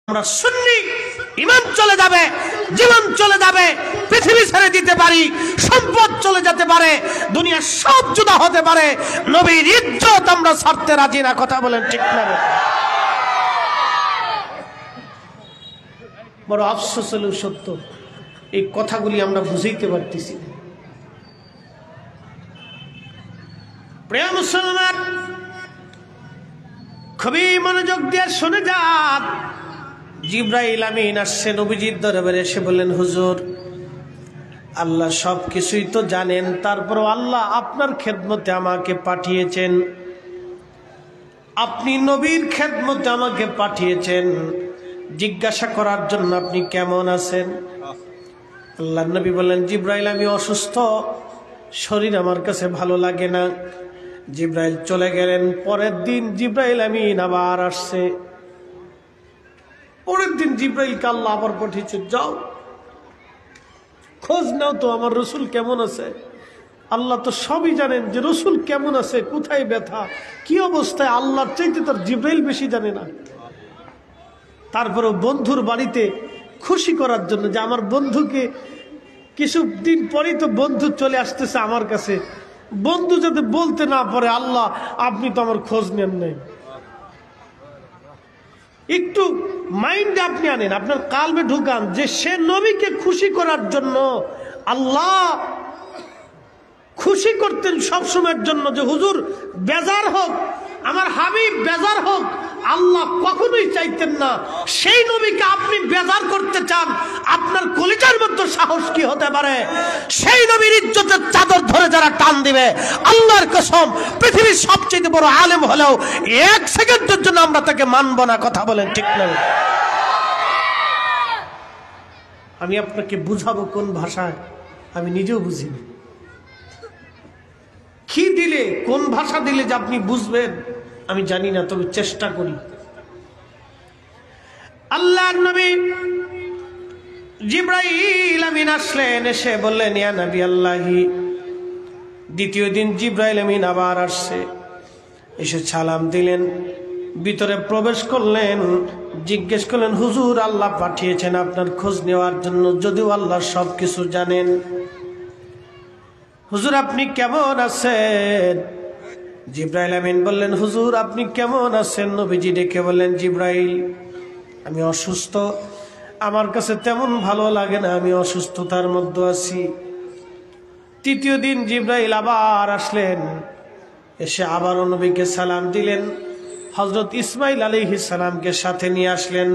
আমরা সুন্নি, ঈমান চলে যাবে, জীবন চলে যাবে, পৃথিবী ছেড়ে দিতে পারি, সম্পদ চলে যেতে পারে, দুনিয়া সব জুদা হতে পারে, নবীর ইজ্জত আমরা ছাড়তে রাজি না। কথা বলেন ঠিক না? বড় আফসোস হলেও সত্য, এই কথাগুলি আমরা বুঝাইতে পারতেছি না। প্রিয় মুসলমান, খুবই মনোযোগ দিয়ে শুনে যান। জিবরাইল আমিন আসছে নবীজির দরবারে, এসে বললেন, হুজুর, আল্লাহ সব কিছুই তো জানেন, তারপরও আল্লাহ আপনার খেদমতে আমাকে পাঠিয়েছেন, আপনি নবীর খেদমতে আমাকে পাঠিয়েছেন জিজ্ঞাসা করার জন্য আপনি কেমন আছেন। আল্লাহ নবী বললেন, জিবরাইল, আমি অসুস্থ, শরীর আমার কাছে ভালো লাগে না। জিবরাইল চলে গেলেন। পরের দিন জিবরাইল আমিন আবার আসছে। পরের দিন জিবরাইলকে আল্লাহ আবার পাঠিয়েছে, যাও খোঁজ নাও তো আমার রসুল কেমন আছে। আল্লাহ তো সবই জানেন যে রসুল কেমন আছে, কোথায় ব্যথা, কি অবস্থায়, আল্লাহর চাইতে তার জিবরাইল বেশি জানে না। তারপরেও বন্ধুর বাড়িতে খুশি করার জন্য, যে আমার বন্ধুকে কিছুদিন পরেই তো বন্ধু চলে আসতেছে আমার কাছে, বন্ধু যাতে বলতে না পারে, আল্লাহ আপনি তো আমার খোঁজ নেন নাই। একটু মাইন্ডে আপনি আনেন, আপনার কালবে ঢুকান যে সে নবীকে খুশি করার জন্য আল্লাহ খুশি করতেন সবসময়ের জন্য, যে হুজুর বেজার হোক, আমার হাবিব বেজার হোক, আল্লাহ কখনোই চাইতেন না সেই নবীকে আপনি বেজার করতে চান। আপনার কলিজার মধ্যে সাহস কি হতে পারে? সেই নবীর ইজ্জতের চাদর ধরে যারা টান দিবে, আল্লাহর কসম পৃথিবীর সবচেয়ে বড় আলেম হলেও এক সেকেন্ডের জন্য আমরা তাকে মানব না। কথা বলেন ঠিক না? আমি আপনাকে বুঝাবো কোন ভাষায়, আমি নিজেও বুঝিনি। কি দিলে, কোন ভাষা দিলে যে আপনি বুঝবেন আমি জানি না, তবে চেষ্টা করি। আল্লাহর নবী জিবরাইল আমিন আসলেন, এসে বললেন, ইয়া নবী আল্লাহি। দ্বিতীয় দিন জিবরাইল আমিন আবার আসছে, এসে সালাম দিলেন, ভিতরে প্রবেশ করলেন, জিজ্ঞেস করলেন, হুজুর আল্লাহ পাঠিয়েছেন আপনার খোঁজ নেওয়ার জন্য, যদিও আল্লাহ সব কিছু জানেন। হুজুর আপনি কেমন আছেন? জিবরাইল আমিন বললেন, হুজুর আপনি কেমন আছেন? নবীজি ডেকে বললেন, জিবরাইল আমি অসুস্থ, আমার কাছে তেমন ভালো লাগে না, আমি অসুস্থতার মধ্যে আছি। তৃতীয় দিন জিবরাইল আবার আসলেন, এসে আবারও নবীকে সালাম দিলেন, হযরত ইসমাঈল আলাইহিস সালামকে সাথে নিয়ে আসলেন।